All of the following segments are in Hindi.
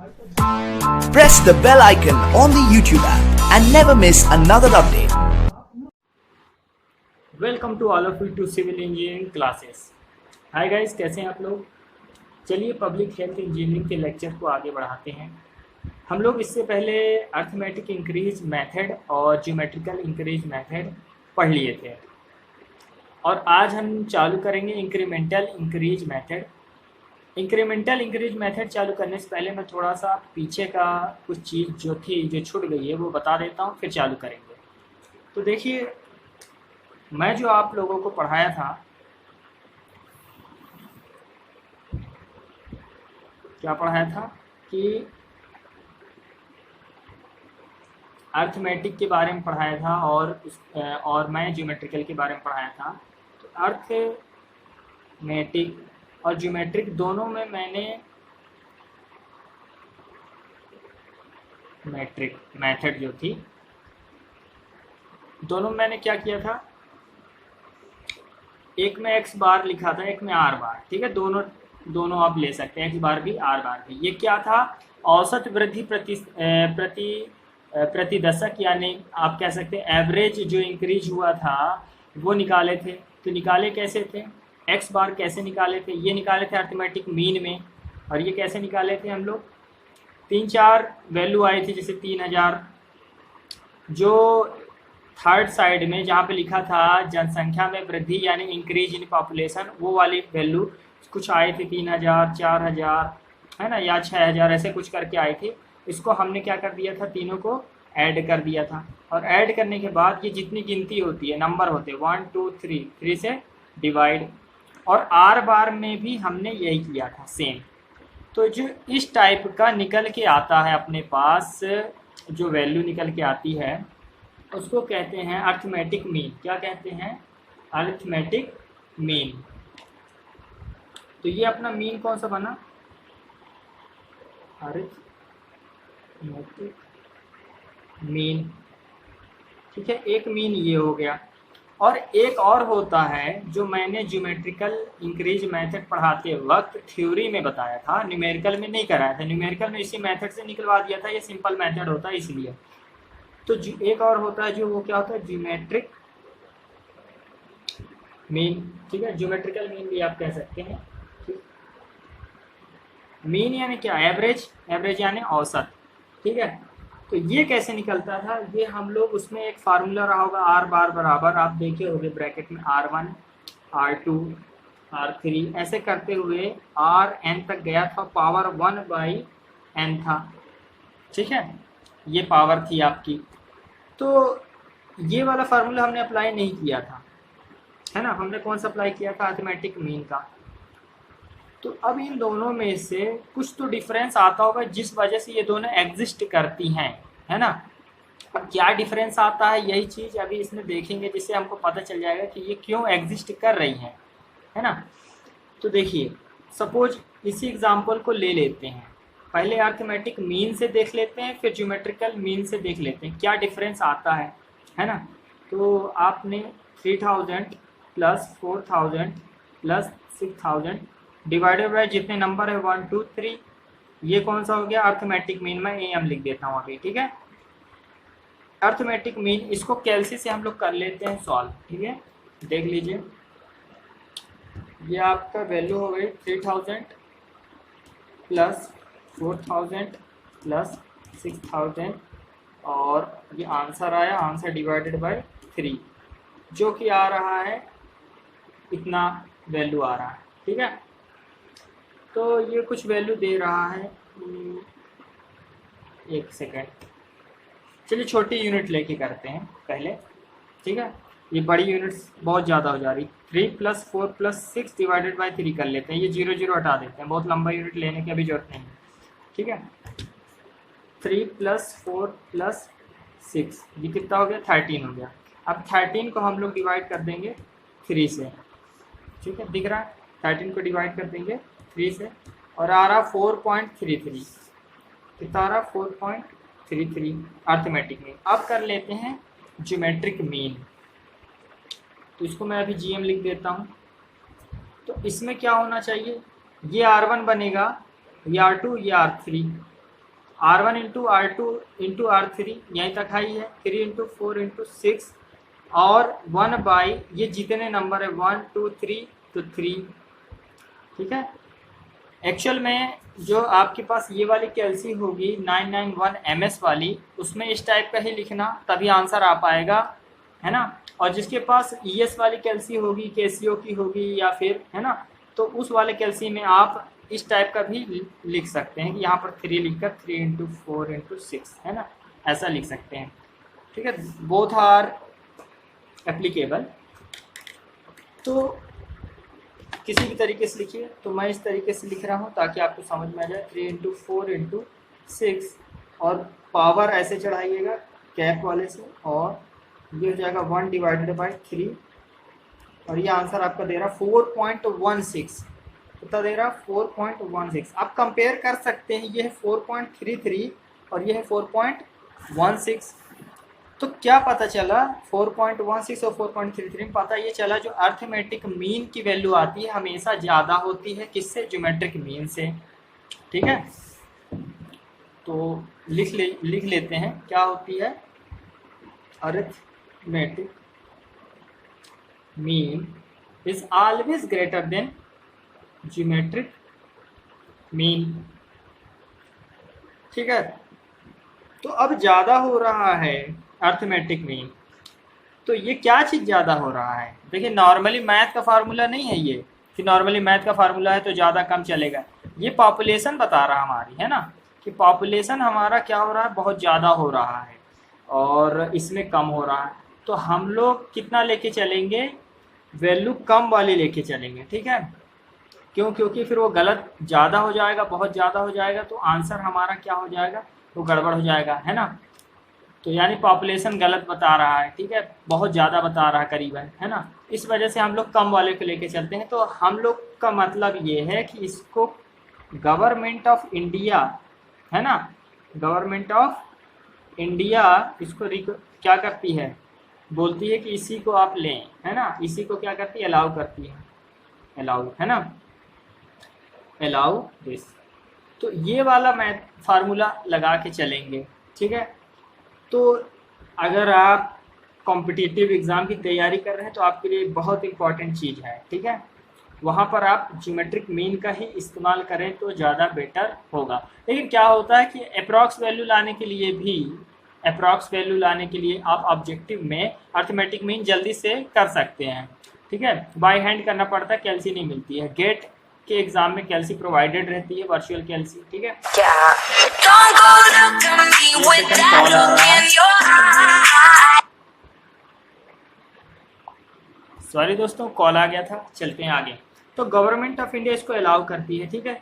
Press the bell icon on the YouTube app and never miss another update. Welcome to all of you to civil engineering classes. Hi guys, कैसे हैं आप लोग। चलिए पब्लिक हेल्थ इंजीनियरिंग के लेक्चर को आगे बढ़ाते हैं। हम लोग इससे पहले अर्थमेटिक इंक्रीज मेथड और ज्योमेट्रिकल इंक्रीज मेथड पढ़ लिए थे और आज हम चालू करेंगे incremental increase method. Incremental increase method चालू करने से पहले मैं थोड़ा सा पीछे का कुछ चीज़ जो छूट गई है वो बता देता हूँ, फिर चालू करेंगे। तो देखिए, मैं जो आप लोगों को पढ़ाया था, क्या पढ़ाया था कि अर्थमेटिक के बारे में पढ़ाया था और मैं ज्योमेट्रिकल के बारे में पढ़ाया था। तो अर्थमेटिक और ज्योमेट्रिक दोनों में मैंने मैट्रिक मेथड जो थी, दोनों में मैंने क्या किया था, एक में एक्स बार लिखा था, एक में आर बार। ठीक है, दोनों आप ले सकते हैं, एक्स बार भी आर बार भी। ये क्या था, औसत वृद्धि प्रति दशक, यानी आप कह सकते हैं एवरेज जो इंक्रीज हुआ था वो निकाले थे। तो निकाले कैसे थे, एक्स बार कैसे निकाले थे, ये निकाले थे अर्थमेटिक मीन में। और ये कैसे निकाले थे हम लोग, 3-4 वैल्यू आई थी, जैसे 3000, जो थर्ड साइड में जहाँ पे लिखा था जनसंख्या में वृद्धि यानी इंक्रीज इन पॉपुलेशन, वो वाली वैल्यू कुछ आई थी, 3000, 4000 है ना, या 6000, ऐसे कुछ करके आई थी। इसको हमने क्या कर दिया था, तीनों को ऐड कर दिया था। और ऐड करने के बाद ये जितनी गिनती होती है, नंबर होते हैं 1 2 3 से डिवाइड। और आर बार में भी हमने यही किया था, सेम। तो जो इस टाइप का निकल के आता है अपने पास, जो वैल्यू निकल के आती है, उसको कहते हैं अर्थमेटिक मीन। क्या कहते हैं, अर्थमेटिक मीन। तो ये अपना मीन कौन सा बना, अर्थमेटिक मीन। ठीक है, एक मीन ये हो गया। और एक और होता है जो मैंने ज्योमेट्रिकल इंक्रीज मेथड पढ़ाते वक्त थ्योरी में बताया था, न्यूमेरिकल में नहीं कराया था। न्यूमेरिकल में इसी मेथड से निकलवा दिया था, ये सिंपल मेथड होता है इसलिए। तो एक और होता है जो, वो क्या होता है, ज्योमेट्रिक मीन। ठीक है, ज्योमेट्रिकल मीन भी आप कह सकते हैं। मीन यानी क्या, एवरेज, एवरेज यानी औसत। ठीक है, तो ये कैसे निकलता था, ये हम लोग, उसमें एक फार्मूला रहा होगा, आर बार बराबर, आप देखे होंगे ब्रैकेट में R1 R2 R3 ऐसे करते हुए Rn तक गया था, पावर 1/n था। ठीक है, ये पावर थी आपकी। तो ये वाला फार्मूला हमने अप्लाई नहीं किया था, है ना। हमने कौन सा अप्लाई किया था, अर्थमेटिक मीन का। तो अब इन दोनों में से कुछ तो डिफरेंस आता होगा जिस वजह से ये दोनों एग्जिस्ट करती हैं, है ना। अब क्या डिफरेंस आता है, यही चीज़ अभी इसमें देखेंगे, जिससे हमको पता चल जाएगा कि ये क्यों एग्जिस्ट कर रही हैं, है ना। तो देखिए, सपोज इसी एग्जांपल को ले लेते हैं, पहले अर्थमेटिक मीन से देख लेते हैं, फिर ज्योमेट्रिकल मीन से देख लेते हैं क्या डिफरेंस आता है ना। तो आपने 3000 प्लस 4000 प्लस 6000 डिवाइडेड बाय जितने नंबर है 1 2 3, ये कौन सा हो गया, अर्थमेटिक मीन। मैं AM लिख देता हूँ अभी। ठीक है, अर्थमेटिक मीन, इसको कैलसी से हम लोग कर लेते हैं सॉल्व। ठीक है, देख लीजिए, ये आपका वैल्यू हो गई 3000 प्लस 4000 प्लस 6000 और ये आंसर आया, आंसर डिवाइडेड बाय 3, जो कि आ रहा है इतना वैल्यू आ रहा है। ठीक है, तो ये कुछ वैल्यू दे रहा है, एक सेकेंड, चलिए छोटी यूनिट लेके करते हैं पहले। ठीक है, ये बड़ी यूनिट्स बहुत ज़्यादा हो जा रही, 3 + 4 + 6 डिवाइडेड बाय 3 कर लेते हैं। ये 0 0 हटा देते हैं, बहुत लंबा यूनिट लेने की अभी जरूरत नहीं है। ठीक है, 3 + 4 + 6, ये कितना हो गया, 13 हो गया। अब 13 को हम लोग डिवाइड कर देंगे 3 से। ठीक है, दिख रहा है, 13 को डिवाइड कर देंगे 3 से और आ रहा 4.33, कितना आ रहा, 4.33 अर्थमेटिक मीन। अब कर लेते हैं ज्योमेट्रिक मीन, तो इसको मैं अभी GM लिख देता हूँ। तो इसमें क्या होना चाहिए, ये R1 बनेगा, ये R2, ये R3, R1 into R2 into R3 यहीं तक आई है, 3 इंटू 4 इंटू 6 और 1 बाई ये जितने नंबर है 1 2 3 तो 3, ठीक है। एक्चुअल में जो आपके पास ये वाली कैलसी होगी 991 MS वाली, उसमें इस टाइप का ही लिखना, तभी आंसर आ पाएगा, है ना। और जिसके पास ES वाली कैलसी होगी, कैसियो की होगी या फिर, है ना, तो उस वाले कैलसी में आप इस टाइप का भी लिख सकते हैं कि यहाँ पर 3 लिखकर 3 इंटू 4 इंटू 6, है ना, ऐसा लिख सकते हैं, ठीक है। Both are applicable. तो किसी भी तरीके से लिखिए, तो मैं इस तरीके से लिख रहा हूँ ताकि आपको समझ में आ जाए। 3 इंटू 4 इंटू 6 और पावर ऐसे चढ़ाइएगा कैप वाले से, और ये हो जाएगा 1 डिवाइडेड बाई 3 और ये आंसर आपका दे रहा 4.16, कितना दे रहा 4.16। आप कंपेयर कर सकते हैं, ये है 4.33 और ये है 4.16। तो क्या पता चला 4.16 और 4.33 में पता ये चला जो अर्थमेटिक मीन की वैल्यू आती है हमेशा ज़्यादा होती है किससे, ज्योमेट्रिक मीन से, ठीक है। तो लिख लेते हैं क्या होती है, arithmetic mean is always greater than geometric mean, ठीक है। तो अब ज़्यादा हो रहा है अर्थमेटिक मीन, तो ये क्या चीज़ ज़्यादा हो रहा है। देखिए नॉर्मली मैथ का फार्मूला नहीं है ये कि नॉर्मली मैथ का फार्मूला है तो ज़्यादा कम चलेगा, ये पॉपुलेशन बता रहा हमारी, है ना, कि पॉपुलेशन हमारा क्या हो रहा है, बहुत ज़्यादा हो रहा है और इसमें कम हो रहा है। तो हम लोग कितना लेके चलेंगे, वैल्यू कम वाली लेके चलेंगे, ठीक है। क्यों, क्योंकि फिर वो गलत ज़्यादा हो जाएगा, बहुत ज़्यादा हो जाएगा तो आंसर हमारा क्या हो जाएगा, वो गड़बड़ हो जाएगा, है ना। तो यानी पॉपुलेशन गलत बता रहा है, ठीक है, बहुत ज़्यादा बता रहा है करीबन, है ना। इस वजह से हम लोग कम वाले को लेके चलते हैं। तो हम लोग का मतलब ये है कि इसको गवर्नमेंट ऑफ इंडिया, है ना, गवर्नमेंट ऑफ इंडिया इसको क्या करती है, बोलती है कि इसी को आप लें, है ना, इसी को क्या करती है, अलाउ करती है, अलाउ, है ना, अलाउ दिस। तो ये वाला मैं फार्मूला लगा के चलेंगे, ठीक है। तो अगर आप कॉम्पिटिटिव एग्ज़ाम की तैयारी कर रहे हैं तो आपके लिए बहुत इंपॉर्टेंट चीज़ है, ठीक है। वहाँ पर आप ज्योमेट्रिक मीन का ही इस्तेमाल करें तो ज़्यादा बेटर होगा। लेकिन क्या होता है कि अप्रॉक्स वैल्यू लाने के लिए आप ऑब्जेक्टिव में अर्थमेटिक मीन जल्दी से कर सकते हैं, ठीक है। बाय हैंड करना पड़ता है, कैलसी नहीं मिलती है। गेट के एग्जाम में कैलसी प्रोवाइडेड रहती है, वर्चुअल कैलसी, ठीक है। सॉरी दोस्तों, कॉल आ गया था, चलते हैं आगे। तो गवर्नमेंट ऑफ इंडिया इसको अलाउ करती है, ठीक है।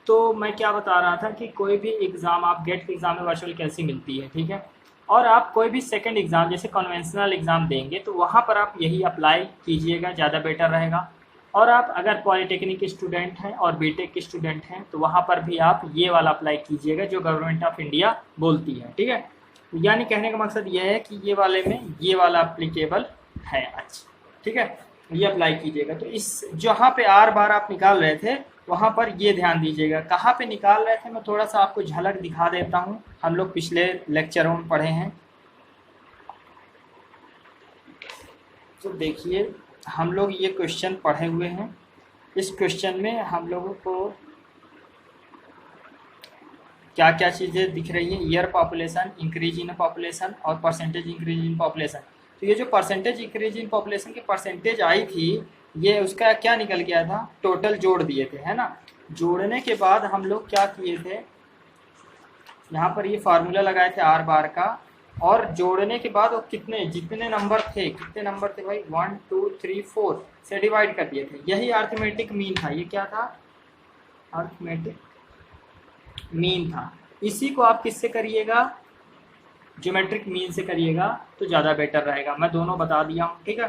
तो मैं क्या बता रहा था कि कोई भी एग्ज़ाम, आप गेट के एग्ज़ाम में वर्चुअल कैलसी मिलती है, ठीक है। और आप कोई भी सेकंड एग्ज़ाम जैसे कन्वेंशनल एग्ज़ाम देंगे तो वहाँ पर आप यही अप्लाई कीजिएगा, ज़्यादा बेटर रहेगा। और आप अगर पॉलिटेक्निक स्टूडेंट हैं और बीटेक के स्टूडेंट हैं तो वहाँ पर भी आप ये वाला अप्लाई कीजिएगा जो गवर्नमेंट ऑफ इंडिया बोलती है, ठीक है। यानी कहने का मकसद ये है कि ये वाले में ये वाला अप्लीकेबल है, अच्छा, ठीक है, ये अप्लाई कीजिएगा। तो इस जहाँ पे R बार आप निकाल रहे थे वहाँ पर ये ध्यान दीजिएगा, कहाँ पे निकाल रहे थे मैं थोड़ा सा आपको झलक दिखा देता हूँ, हम लोग पिछले लेक्चरों में पढ़े हैं। तो देखिए हम लोग ये क्वेश्चन पढ़े हुए हैं, इस क्वेश्चन में हम लोगों को क्या क्या चीज़ें दिख रही हैं, year population, increase in population और परसेंटेज इंक्रीज इन पॉपुलेशन। तो ये जो परसेंटेज इंक्रीज इन पॉपुलेशन की परसेंटेज आई थी, ये उसका क्या निकल गया था, टोटल जोड़ दिए थे, है ना। जोड़ने के बाद हम लोग क्या किए थे, यहाँ पर ये फार्मूला लगाए थे R बार का, और जोड़ने के बाद वो जितने नंबर थे भाई 1 2 3 4 से डिवाइड कर दिए थे, यही अर्थमेटिक मीन था। ये क्या था, अर्थमेटिक मीन था। इसी को आप किससे करिएगा, ज्योमेट्रिक मीन से करिएगा तो ज़्यादा बेटर रहेगा। मैं दोनों बता दिया हूँ, ठीक है।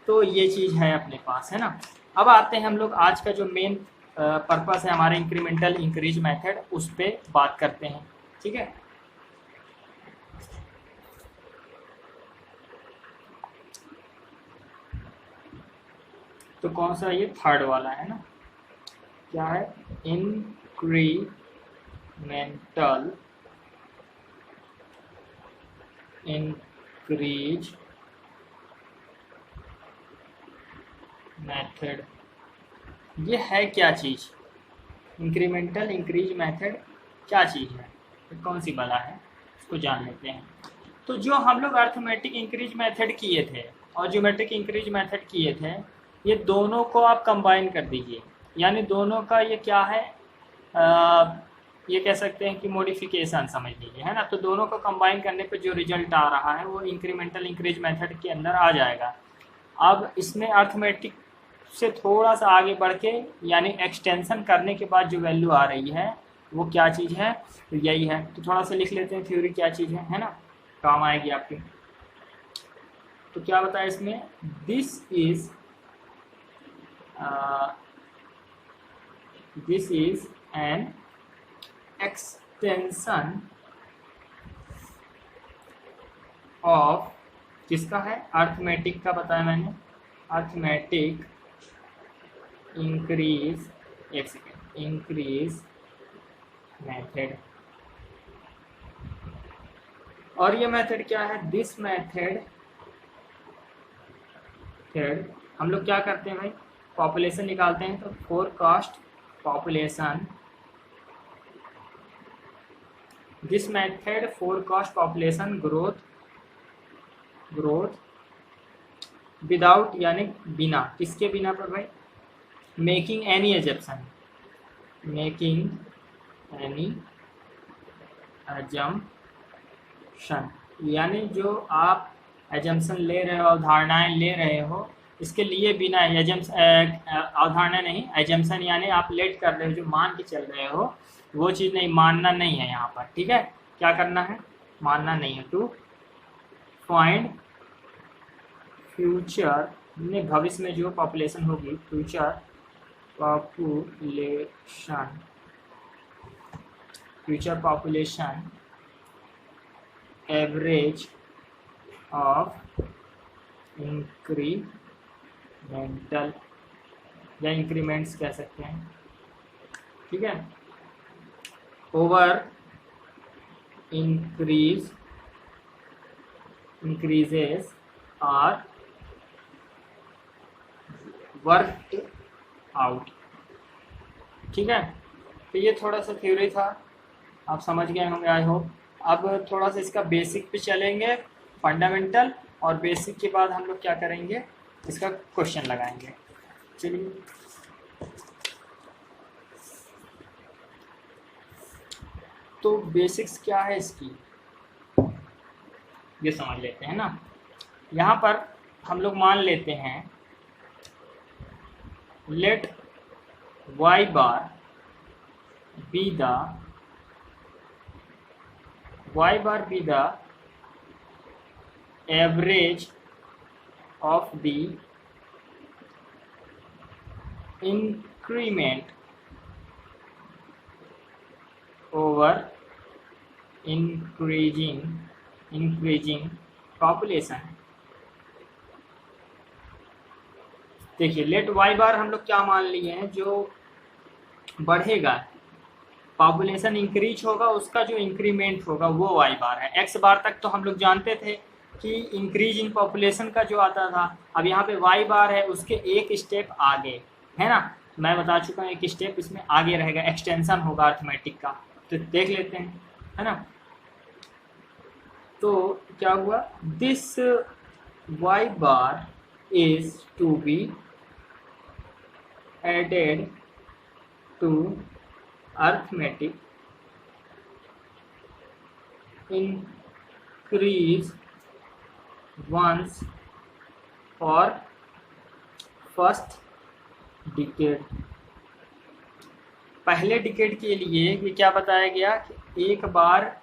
तो ये चीज़ है अपने पास, है ना। अब आते हैं हम लोग आज का जो मेन पर्पस है हमारे इंक्रीमेंटल इंक्रीज मेथड, उस पर बात करते हैं, ठीक है। तो कौन सा, ये थर्ड वाला है ना, क्या है, इंक्रीमेंटल इंक्रीज मेथड, ये है क्या चीज़? इंक्रीमेंटल इंक्रीज मेथड क्या चीज़ है, कौन सी बला है, इसको जान लेते हैं। तो जो हम लोग अर्थमेटिक इंक्रीज मेथड किए थे और ज्योमेट्रिक इंक्रीज मेथड किए थे, ये दोनों को आप कंबाइन कर दीजिए, यानी दोनों का ये क्या है, ये कह सकते हैं कि मॉडिफिकेशन समझ लीजिए, है ना। तो दोनों को कंबाइन करने पे जो रिजल्ट आ रहा है वो इंक्रीमेंटल इंक्रीज मेथड के अंदर आ जाएगा। अब इसमें अर्थमेटिक से थोड़ा सा आगे बढ़ के यानी एक्सटेंशन करने के बाद जो वैल्यू आ रही है वो क्या चीज़ है, तो यही है। तो थोड़ा सा लिख लेते हैं थ्योरी क्या चीज़ है ना, काम आएगी आपकी। तो क्या बताया इसमें, this is an extension of, किसका है, अर्थमेटिक का बताया मैंने, अर्थमेटिक इंक्रीज, एक सेकेंड, इंक्रीज मेथड। और ये मेथड क्या है, दिस मेथड हम लोग क्या करते हैं भाई, पॉपुलेशन निकालते हैं। तो forecast population, this method forecast population growth without, यानी बिना, किसके बिना पर भाई, making any assumption, making any assumption, यानी जो आप एजम्पशन ले रहे हो, अवधारणाएं ले रहे हो, इसके लिए बिना अवधारणा नहीं, एजम्पशन यानी आप लेट कर रहे हो, जो मान के चल रहे हो वो चीज़ नहीं, मानना नहीं है यहाँ पर, ठीक है। क्या करना है, मानना नहीं है। टू फाइंड फ्यूचर, भविष्य में जो पॉपुलेशन होगी, future population average of incremental, या इंक्रीमेंट्स कह सकते हैं, ठीक है, over increases are worked out, ठीक है। तो ये थोड़ा सा थ्योरी था, आप समझ गए होंगे आई होप। अब थोड़ा सा इसका बेसिक पे चलेंगे, फंडामेंटल, और बेसिक के बाद हम लोग क्या करेंगे, इसका क्वेश्चन लगाएंगे। चलिए, तो बेसिक्स क्या है इसकी, ये समझ लेते हैं ना। यहाँ पर हम लोग मान लेते हैं, late y bar be the average of the increment over increasing population। देखिए, लेट y बार हम लोग क्या मान लिए हैं, जो बढ़ेगा, पॉपुलेशन इंक्रीज होगा, उसका जो इंक्रीमेंट होगा वो y बार है। x बार तक तो हम लोग जानते थे कि इंक्रीज इन पॉपुलेशन का जो आता था, अब यहाँ पे y बार है, उसके एक स्टेप आगे, है ना। मैं बता चुका हूँ, एक स्टेप इसमें आगे रहेगा, एक्सटेंशन होगा अर्थमेटिक का। तो देख लेते हैं, है ना। तो क्या हुआ, this y bar is to be added to arithmetic increase once for first decade। पहले डिकेड के लिए ये क्या बताया गया कि एक बार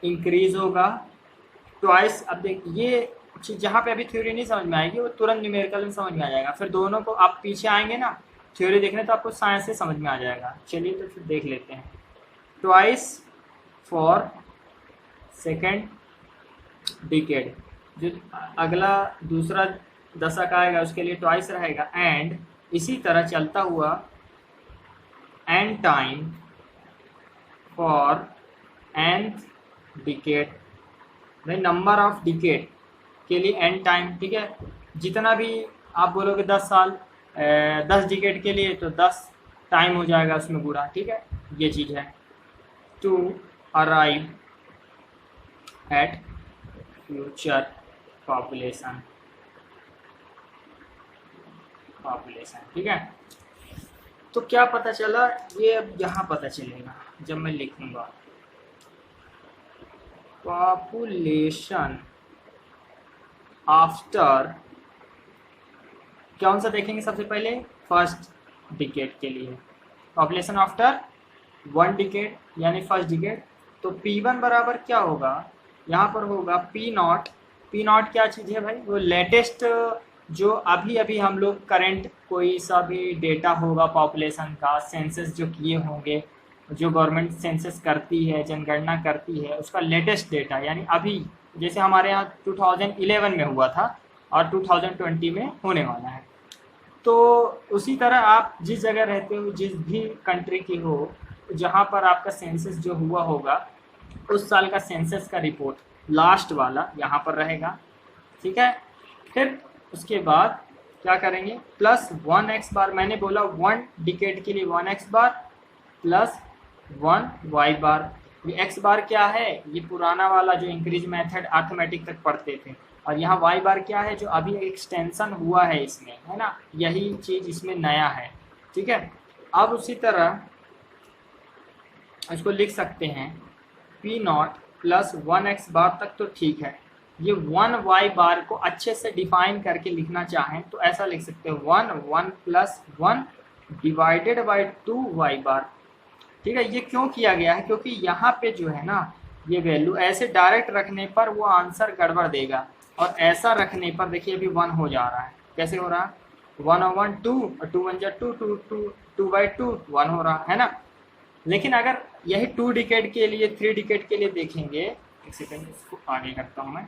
इंक्रीज होगा, ट्वाइस। अब देख, ये जहाँ पे अभी थ्योरी नहीं समझ में आएगी, वो तुरंत न्यूमेरिकल में समझ में आ जाएगा। फिर दोनों को आप पीछे आएंगे ना थ्योरी देखने, तो आपको साइंस से समझ में आ जाएगा। चलिए तो फिर देख लेते हैं। ट्वाइस फॉर सेकेंड डिकेड, जो अगला दूसरा दशक आएगा उसके लिए ट्वाइस रहेगा। एंड इसी तरह चलता हुआ N time for nth decade, भाई नंबर ऑफ डिकेड के लिए n टाइम, ठीक है, जितना भी आप बोलोगे 10 साल 10 डिकेड के लिए तो 10 टाइम हो जाएगा उसमें पूरा, ठीक है, ये चीज़ है। To arrive at future population, ठीक है। तो क्या पता चला, ये अब यहाँ पता चलेगा जब मैं लिखूंगा पॉपुलेशन आफ्टर, कौन सा देखेंगे सबसे पहले, फर्स्ट डिकेड के लिए, पॉपुलेशन आफ्टर 1 डिकेड यानी फर्स्ट डिकेड। तो P1 बराबर क्या होगा, यहाँ पर होगा P नॉट। P नॉट क्या चीज़ है भाई, वो लेटेस्ट जो अभी अभी हम लोग करंट कोई सा भी डेटा होगा पॉपुलेशन का, सेंसस जो किए होंगे, जो गवर्नमेंट सेंसस करती है, जनगणना करती है, उसका लेटेस्ट डेटा, यानी अभी जैसे हमारे यहाँ 2011 में हुआ था और 2020 में होने वाला है। तो उसी तरह आप जिस जगह रहते हो, जिस भी कंट्री की हो, जहाँ पर आपका सेंसस जो हुआ होगा उस साल का सेंसस का रिपोर्ट लास्ट वाला यहाँ पर रहेगा, ठीक है। फिर उसके बाद क्या करेंगे, प्लस 1x बार, मैंने बोला 1 डिकेड के लिए 1x बार प्लस 1y बार। ये x बार क्या है, ये पुराना वाला जो इंक्रीज मेथड अर्थमेटिक तक पढ़ते थे, और यहाँ y बार क्या है जो अभी एक्सटेंशन हुआ है इसमें, है ना, यही चीज़ इसमें नया है, ठीक है। अब उसी तरह इसको लिख सकते हैं P नॉट प्लस 1x बार तक तो ठीक है। ये 1y बार को अच्छे से डिफाइन करके लिखना चाहें तो ऐसा लिख सकते हैं 1 प्लस 1 डिवाइडेड बाई 2y बार, ठीक है। ये क्यों किया गया है, क्योंकि यहाँ पे जो है ना ये वैल्यू ऐसे डायरेक्ट रखने पर वो आंसर गड़बड़ देगा, और ऐसा रखने पर देखिए अभी 1 हो जा रहा है, कैसे हो रहा है, 1 और 1 2 और 2 1 जा 2 2 बाई 2 1 हो रहा है ना। लेकिन अगर यही 2 डिकेड के लिए 3 डिकेड के लिए देखेंगे, एक सेकेंड इसको आगे करता हूँ मैं,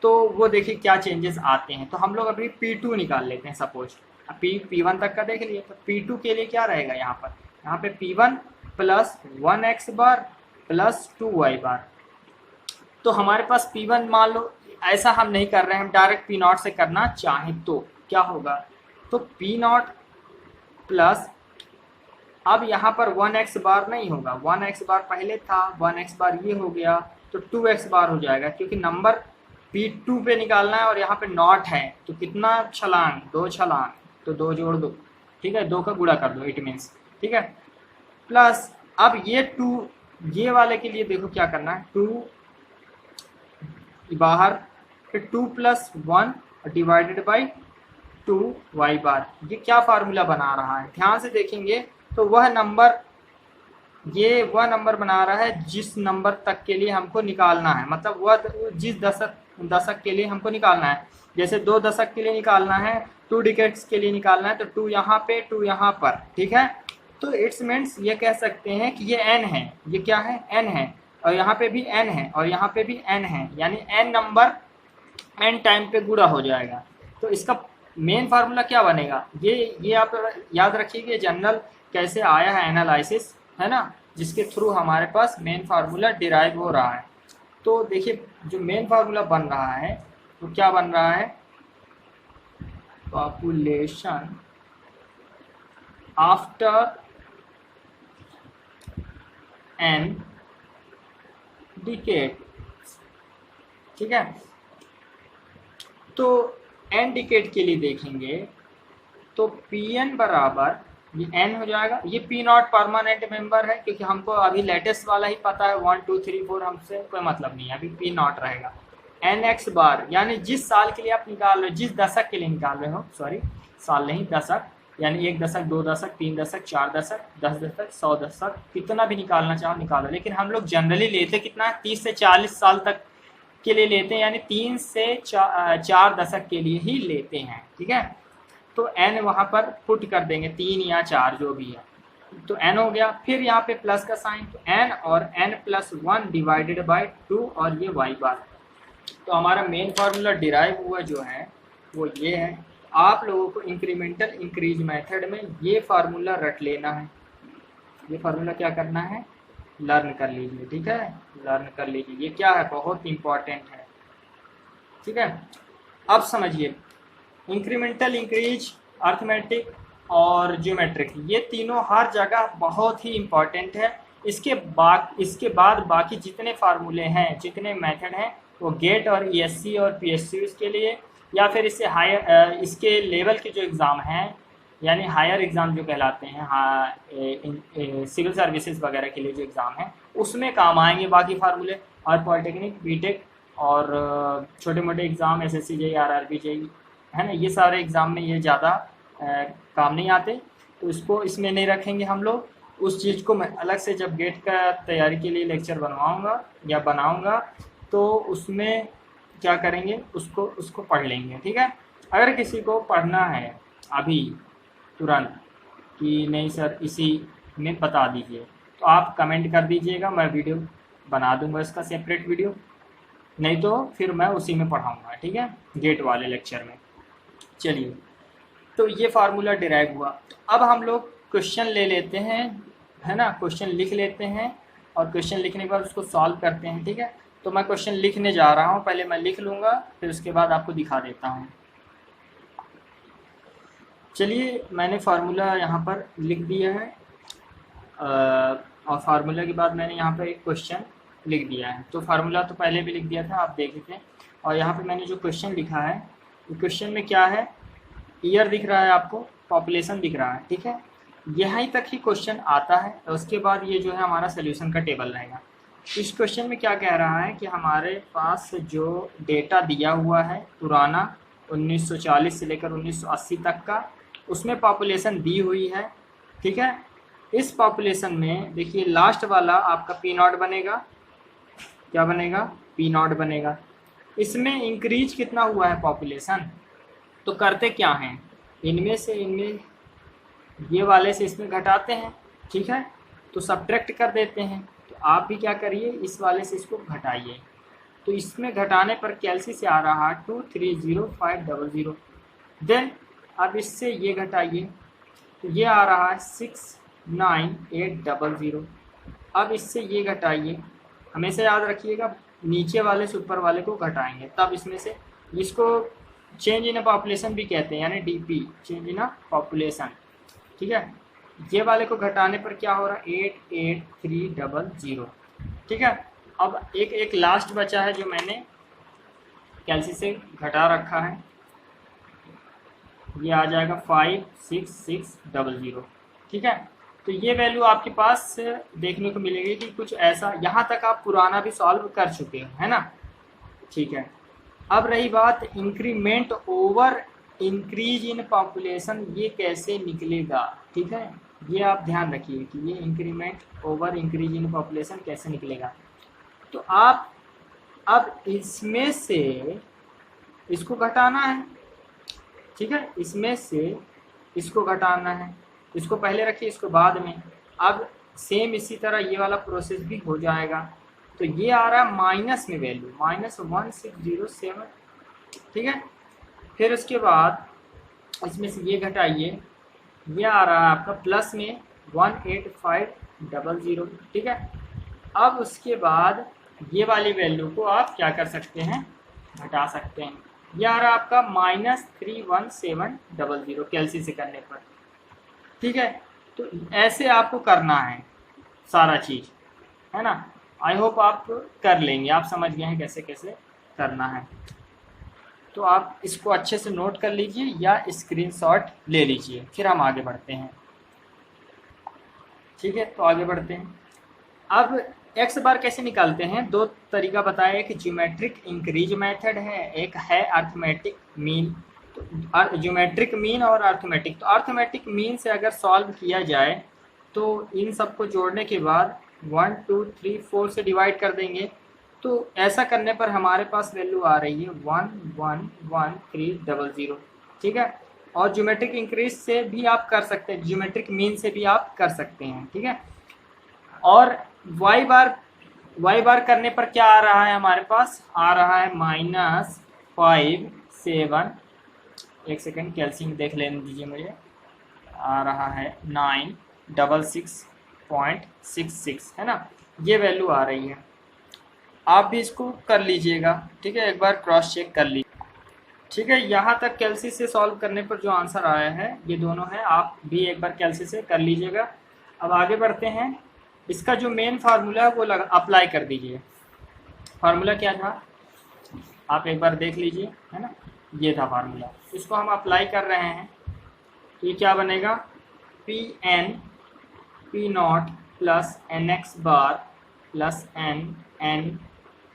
तो वो देखिए क्या चेंजेस आते हैं। तो हम लोग अभी P2 निकाल लेते हैं, सपोज P1 तक का देख लिए, तो P2 के लिए क्या रहेगा यहाँ पे P1 प्लस 1x बार प्लस 2y बार। तो हमारे पास P1 मान लो, ऐसा हम नहीं कर रहे हैं, हम डायरेक्ट P नॉट से करना चाहें तो क्या होगा, तो P नॉट प्लस, अब यहाँ पर 1x बार नहीं होगा, 1x बार पहले था, 1x बार ये हो गया तो 2x बार हो जाएगा, क्योंकि नंबर P2 पे निकालना है और यहाँ पे नॉट है, तो कितना छलांग, 2 छलांग, तो 2 जोड़ दो, ठीक है, 2 का गुणा कर दो, इट मीन्स, ठीक है। प्लस अब ये 2, ये वाले के लिए देखो क्या करना है, 2 बाहर, फिर 2 प्लस 1 डिवाइडेड बाई 2y बार। ये क्या फार्मूला बना रहा है, ध्यान से देखेंगे तो वह नंबर, ये वह नंबर बना रहा है जिस नंबर तक के लिए हमको निकालना है, मतलब वह जिस दशक के लिए हमको निकालना है। जैसे 2 दशक के लिए निकालना है, 2 डिकेड्स के लिए निकालना है, तो 2 यहाँ पे 2 यहाँ पर, ठीक है। तो इट्स मीन्स ये कह सकते हैं कि ये n है, ये क्या है, n है, और यहाँ पे भी n है और यहाँ पे भी n है, यानी n नंबर n टाइम पे गुणा हो जाएगा। तो इसका मेन फार्मूला क्या बनेगा, ये आप याद रखिए, जनरल कैसे आया है एनालिसिस, है ना, जिसके थ्रू हमारे पास मेन फार्मूला डिराइव हो रहा है। तो देखिए जो मेन फार्मूला बन रहा है वो क्या बन रहा है, पॉपुलेशन आफ्टर n डिकेड, ठीक है। तो n डिकेड के लिए देखेंगे तो Pn बराबर ये n हो जाएगा, ये P नॉट परमानेंट मेंबर है, क्योंकि हमको अभी लेटेस्ट वाला ही पता है, 1 2 3 4 हमसे कोई मतलब नहीं है, अभी P नॉट रहेगा। nx बार यानी जिस साल के लिए आप निकाल रहे हो, जिस दशक के लिए निकाल रहे हो, सॉरी साल नहीं दशक, यानी 1 दशक 2 दशक 3 दशक 4 दशक 10 दशक 100 दशक, कितना भी निकालना चाहो निकालो। लेकिन हम लोग जनरली लेते कितना, 30 से 40 साल तक के लिए लेते हैं, यानी 3 से 4 दशक के लिए ही लेते हैं, ठीक है। तो n वहाँ पर पुट कर देंगे, 3 या 4 जो भी है, तो n हो गया। फिर यहाँ पे प्लस का साइन, तो n और n प्लस 1 डिवाइडेड बाई 2 और ये y बार। तो हमारा मेन फार्मूला डिराइव हुआ जो है वो ये है। आप लोगों को इंक्रीमेंटल इंक्रीज मेथड में ये फार्मूला रट लेना है। ये फार्मूला क्या करना है, लर्न कर लीजिए, ठीक है, लर्न कर लीजिए। ये क्या है, बहुत इंपॉर्टेंट है, ठीक है। अब समझिए, इंक्रीमेंटल, इंक्रीज, अर्थमेटिक और ज्योमेट्रिक, ये तीनों हर जगह बहुत ही इम्पॉर्टेंट है। इसके बाद बाकी जितने फार्मूले हैं, जितने मेथड हैं, वो गेट और ईएससी और पीएससी के लिए, या फिर इससे हायर इसके लेवल के जो एग्ज़ाम हैं, यानी हायर एग्ज़ाम जो कहलाते हैं, हाँ, सिविल सर्विसेज वगैरह के लिए जो एग्ज़ाम है उसमें काम आएंगे बाकी फार्मूले। और पॉलिटेक्निक, बीटेक और छोटे मोटे exam SSC JE, RRB JE, है ना, ये सारे एग्ज़ाम में ये ज़्यादा काम नहीं आते, तो इसको इसमें नहीं रखेंगे हम लोग। उस चीज़ को मैं अलग से जब गेट का तैयारी के लिए लेक्चर बनवाऊँगा या बनाऊँगा, तो उसमें क्या करेंगे, उसको पढ़ लेंगे, ठीक है। अगर किसी को पढ़ना है अभी तुरंत कि नहीं सर इसी में बता दीजिए, तो आप कमेंट कर दीजिएगा, मैं वीडियो बना दूंगा इसका सेपरेट वीडियो, नहीं तो फिर मैं उसी में पढ़ाऊँगा, ठीक है, गेट वाले लेक्चर में। चलिए, तो ये फार्मूला डिराइव हुआ। अब हम लोग क्वेश्चन ले लेते हैं, है ना, क्वेश्चन लिख लेते हैं और क्वेश्चन लिखने के बाद उसको सॉल्व करते हैं, ठीक है। तो मैं क्वेश्चन लिखने जा रहा हूँ, पहले मैं लिख लूँगा, फिर उसके बाद आपको दिखा देता हूँ। चलिए, मैंने फार्मूला यहाँ पर लिख दिया है, और फार्मूला के बाद मैंने यहाँ पर एक क्वेश्चन लिख दिया है। तो फार्मूला तो पहले भी लिख दिया था, आप देख लेते हैं। और यहाँ पे मैंने जो क्वेश्चन लिखा है, क्वेश्चन में क्या है, ईयर दिख रहा है आपको, पॉपुलेशन दिख रहा है, ठीक है, यहीं तक ही क्वेश्चन आता है। उसके बाद ये जो है हमारा सोल्यूशन का टेबल रहेगा। इस क्वेश्चन में क्या कह रहा है कि हमारे पास जो डेटा दिया हुआ है पुराना 1940 से लेकर 1980 तक का, उसमें पॉपुलेशन दी हुई है, ठीक है। इस पॉपुलेशन में देखिए लास्ट वाला आपका पी नॉट बनेगा, क्या बनेगा, पी नॉट बनेगा। इसमें इंक्रीज कितना हुआ है पॉपुलेशन, तो करते क्या हैं, इनमें से इनमें ये वाले से इसमें घटाते हैं, ठीक है, तो सब्ट्रैक्ट कर देते हैं। तो आप भी क्या करिए, इस वाले से इसको घटाइए, तो इसमें घटाने पर कैलसी से आ रहा है 230500। देन अब इससे ये घटाइए, तो ये आ रहा है 69800। अब इससे ये घटाइए, हमेशा याद रखिएगा नीचे वाले से ऊपर वाले को घटाएंगे, तब इसमें से इसको चेंज इन पॉपुलेशन भी कहते हैं, यानी डीपी, चेंज इन पॉपुलेशन, ठीक है। ये वाले को घटाने पर क्या हो रहा है, 88300, ठीक है। अब एक लास्ट बचा है जो मैंने कैलसी से घटा रखा है, ये आ जाएगा 56600, ठीक है। तो ये वैल्यू आपके पास देखने को मिलेगी कि कुछ ऐसा, यहाँ तक आप पुराना भी सॉल्व कर चुके हो, है ना, ठीक है। अब रही बात increment over increase in population, ये कैसे निकलेगा, ठीक है, ये आप ध्यान रखिए कि ये increment over increase in population कैसे निकलेगा। तो आप अब इसमें से इसको घटाना है, ठीक है, इसमें से इसको घटाना है, इसको पहले रखिए, इसको बाद में। अब सेम इसी तरह ये वाला प्रोसेस भी हो जाएगा। तो ये आ रहा है माइनस में वैल्यू -1607, ठीक है। फिर उसके बाद इसमें से ये घटाइए, ये आ रहा है आपका प्लस में 18500, ठीक है। अब उसके बाद ये वाली वैल्यू को आप क्या कर सकते हैं, घटा सकते हैं। ये आ रहा है आपका -31700 कैलसी से करने पर, ठीक है। तो ऐसे आपको करना है सारा चीज़, है ना। आई होप आप कर लेंगे, आप समझ गए हैं कैसे कैसे करना है। तो आप इसको अच्छे से नोट कर लीजिए या स्क्रीनशॉट ले लीजिए, फिर हम आगे बढ़ते हैं, ठीक है। तो आगे बढ़ते हैं। अब एक्स बार कैसे निकालते हैं, दो तरीका बताया, एक ज्योमेट्रिक इंक्रीज मेथड है, एक है अर्थमेटिक मीन। तो ज्योमेट्रिक मीन और अर्थमेटिक, तो अर्थमेटिक मीन से अगर सॉल्व किया जाए तो इन सबको जोड़ने के बाद 1 2 3 4 से डिवाइड कर देंगे। तो ऐसा करने पर हमारे पास वैल्यू आ रही है 1111300, ठीक है। और ज्योमेट्रिक इंक्रीज से भी आप कर सकते हैं, ज्योमेट्रिक मीन से भी आप कर सकते हैं, ठीक है। और वाई बार करने पर क्या आ रहा है, हमारे पास आ रहा है -57, एक सेकेंड कैल्शियम देख लेने दीजिए मुझे, आ रहा है 966.66, है ना। ये वैल्यू आ रही है। आप भी इसको कर लीजिएगा, ठीक है, एक बार क्रॉस चेक कर लीजिए। ठीक है, यहाँ तक कैलसी से सॉल्व करने पर जो आंसर आया है ये दोनों है, आप भी एक बार कैलसी से कर लीजिएगा। अब आगे बढ़ते हैं। इसका जो मेन फार्मूला है वो अप्लाई कर दीजिए। फार्मूला क्या था आप एक बार देख लीजिए, है ना, ये था फार्मूला। इसको हम अप्लाई कर रहे हैं तो ये क्या बनेगा, P N P naught plus N X bar plus N N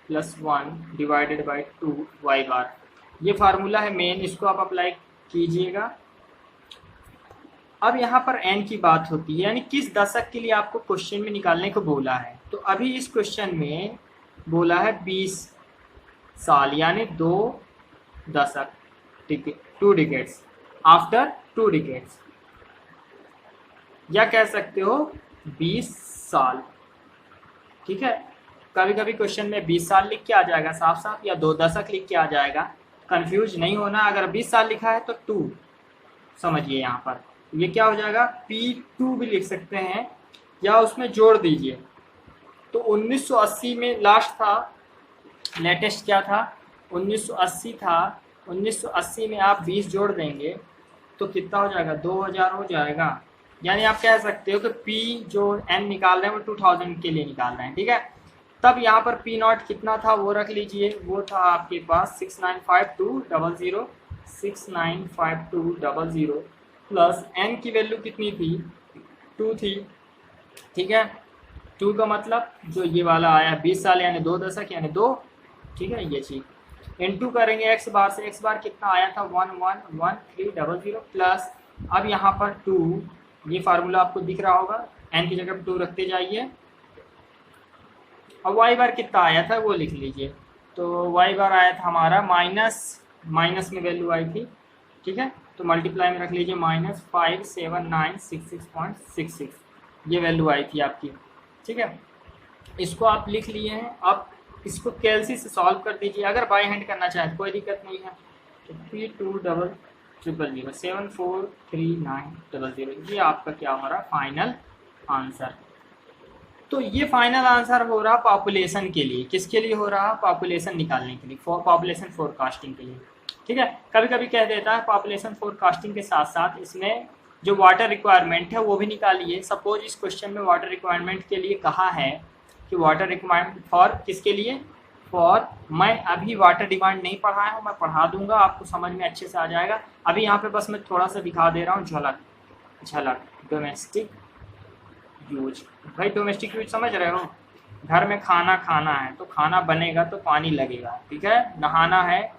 plus 1 divided by 2 Y bar. ये फार्मूला है मेन, इसको आप अप्लाई कीजिएगा। अब यहाँ पर n की बात होती है, यानी किस दशक के लिए आपको क्वेश्चन में निकालने को बोला है। तो अभी इस क्वेश्चन में बोला है 20 साल, यानी 2 दशक, ठीक है, 2 डिकेड्स, आफ्टर 2 डिकेड्स, या कह सकते हो 20 साल। ठीक है, कभी कभी क्वेश्चन में 20 साल लिख के आ जाएगा साफ साफ, या 2 दशक लिख के आ जाएगा, कंफ्यूज नहीं होना। अगर 20 साल लिखा है तो 2 समझिए, यहाँ पर ये क्या हो जाएगा, P2 भी लिख सकते हैं, या उसमें जोड़ दीजिए। तो 1980 में लास्ट था, लेटेस्ट क्या था 1980 था, 1980 में आप 20 जोड़ देंगे तो कितना हो जाएगा, 2000 हो जाएगा। यानी आप कह सकते हो कि P जो N निकाल रहे हैं वो 2000 के लिए निकाल रहे हैं, ठीक है। तब यहाँ पर P नॉट कितना था वो रख लीजिए, वो था आपके पास 695200, 695200 प्लस n की वैल्यू कितनी थी, 2 थी, ठीक है। 2 का मतलब जो ये वाला आया 20 साल यानी 2 दशक यानी 2, ठीक है, ये चीज इनटू करेंगे x बार से। x बार कितना आया था 111300 प्लस, अब यहाँ पर 2, ये फार्मूला आपको दिख रहा होगा, n की जगह 2 रखते जाइए। अब y बार कितना आया था वो लिख लीजिए। तो y बार आया था हमारा माइनस में वैल्यू आई थी, ठीक है, तो मल्टीप्लाई में रख लीजिए -57966.66, ये वैल्यू आई थी आपकी, ठीक है। इसको आप लिख लिए हैं। अब इसको कैलसी से सॉल्व कर दीजिए। अगर बाय हैंड करना चाहें तो कोई दिक्कत नहीं है। तो P20000 7433900, ये आपका क्या हो रहा है, फाइनल आंसर। तो ये फाइनल आंसर हो रहा पॉपुलेशन के लिए। किसके लिए हो रहा, पॉपुलेशन निकालने के लिए, पॉपुलेशन फोरकास्टिंग के लिए, ठीक है। कभी कभी कह देता है पॉपुलेशन फोरकास्टिंग के साथ साथ इसमें जो वाटर रिक्वायरमेंट है वो भी निकालिए। सपोज इस क्वेश्चन में वाटर रिक्वायरमेंट के लिए कहा है कि वाटर रिक्वायरमेंट फॉर किसके लिए, फॉर, मैं अभी वाटर डिमांड नहीं पढ़ाया हूँ, मैं पढ़ा दूंगा, आपको समझ में अच्छे से आ जाएगा। अभी यहाँ पे बस मैं थोड़ा सा दिखा दे रहा हूँ, झलक डोमेस्टिक यूज। भाई डोमेस्टिक यूज समझ रहे हो, घर में खाना है तो खाना बनेगा तो पानी लगेगा, ठीक है। नहाना है,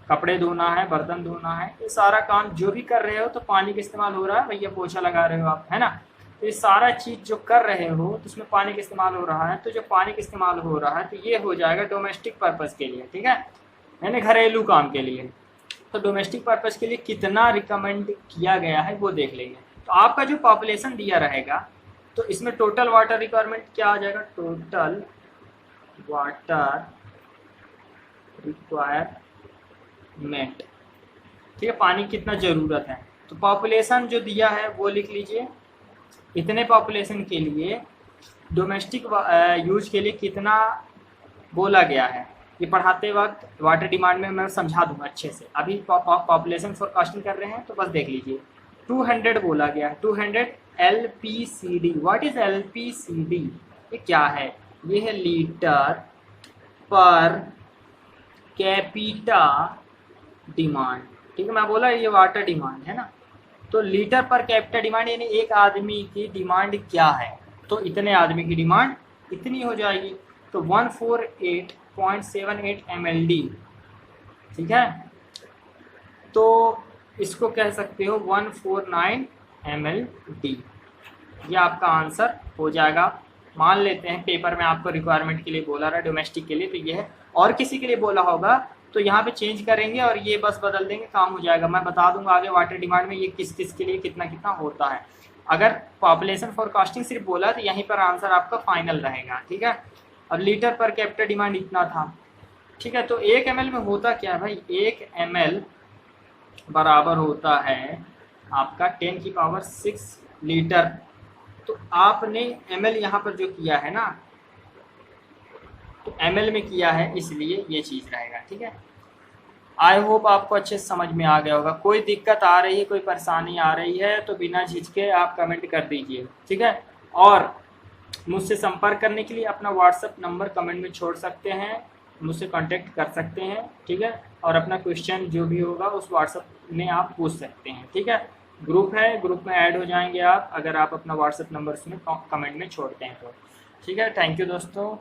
कपड़े धोना है, बर्तन धोना है, ये सारा काम जो भी कर रहे हो तो पानी का इस्तेमाल हो रहा है। भैया पोछा लगा रहे हो आप, है ना, तो ये सारा चीज़ जो कर रहे हो तो उसमें पानी का इस्तेमाल हो रहा है। तो जो पानी का इस्तेमाल हो रहा है तो ये हो जाएगा डोमेस्टिक पर्पज़ के लिए, ठीक है, यानी घरेलू काम के लिए। तो डोमेस्टिक पर्पज़ के लिए कितना रिकमेंड किया गया है वो देख लेंगे। तो आपका जो पॉपुलेशन दिया रहेगा तो इसमें टोटल वाटर रिक्वायरमेंट क्या आ जाएगा, टोटल वाटर रिक्वायरमेंट, ठीक है, पानी कितना ज़रूरत है। तो पॉपुलेशन जो दिया है वो लिख लीजिए, इतने पॉपुलेशन के लिए डोमेस्टिक यूज के लिए कितना बोला गया है। ये पढ़ाते वक्त वाटर डिमांड में मैं समझा दूंगा अच्छे से। अभी पॉपुलेशन फोरकास्टिंग कर रहे हैं तो बस देख लीजिए। 200 बोला गया है, 200 LPCD। व्हाट इज LPCD, ये क्या है, ये है लीटर पर कैपिटा डिमांड, ठीक है। मैं बोला ये वाटर डिमांड है ना, तो लीटर पर कैपिटा डिमांड यानी एक आदमी की डिमांड क्या है, तो इतने आदमी की डिमांड इतनी हो जाएगी। तो 148.78 mld, ठीक है, तो इसको कह सकते हो 149 mld, ये आपका आंसर हो जाएगा। मान लेते हैं पेपर में आपको रिक्वायरमेंट के लिए बोला रहा है डोमेस्टिक के लिए, तो ये है। और किसी के लिए बोला होगा तो यहाँ पे चेंज करेंगे और ये बस बदल देंगे, काम हो जाएगा। मैं बता दूंगा आगे वाटर डिमांड में ये किस किस के लिए कितना कितना होता है। अगर पॉपुलेशन फोरकास्टिंग सिर्फ बोला तो यहीं पर आंसर आपका फाइनल रहेगा, ठीक है। अब लीटर पर कैपिटा डिमांड इतना था, ठीक है। तो 1 ml में होता क्या है भाई, 1 ml बराबर होता है आपका 10⁶ लीटर। तो आपने ml यहाँ पर जो किया है ना, तो ml में किया है इसलिए ये चीज़ रहेगा। ठीक है, आई होप आपको अच्छे से समझ में आ गया होगा। कोई दिक्कत आ रही है, कोई परेशानी आ रही है तो बिना झिझके आप कमेंट कर दीजिए। ठीक है, और मुझसे संपर्क करने के लिए अपना व्हाट्सएप नंबर कमेंट में छोड़ सकते हैं, मुझसे कांटेक्ट कर सकते हैं। ठीक है, और अपना क्वेश्चन जो भी होगा उस व्हाट्सएप में आप पूछ सकते हैं। ठीक है, ग्रुप है, ग्रुप में ऐड हो जाएंगे आप अगर आप अपना व्हाट्सएप नंबर उसमें कमेंट में छोड़ते हैं तो। ठीक है, थैंक यू दोस्तों।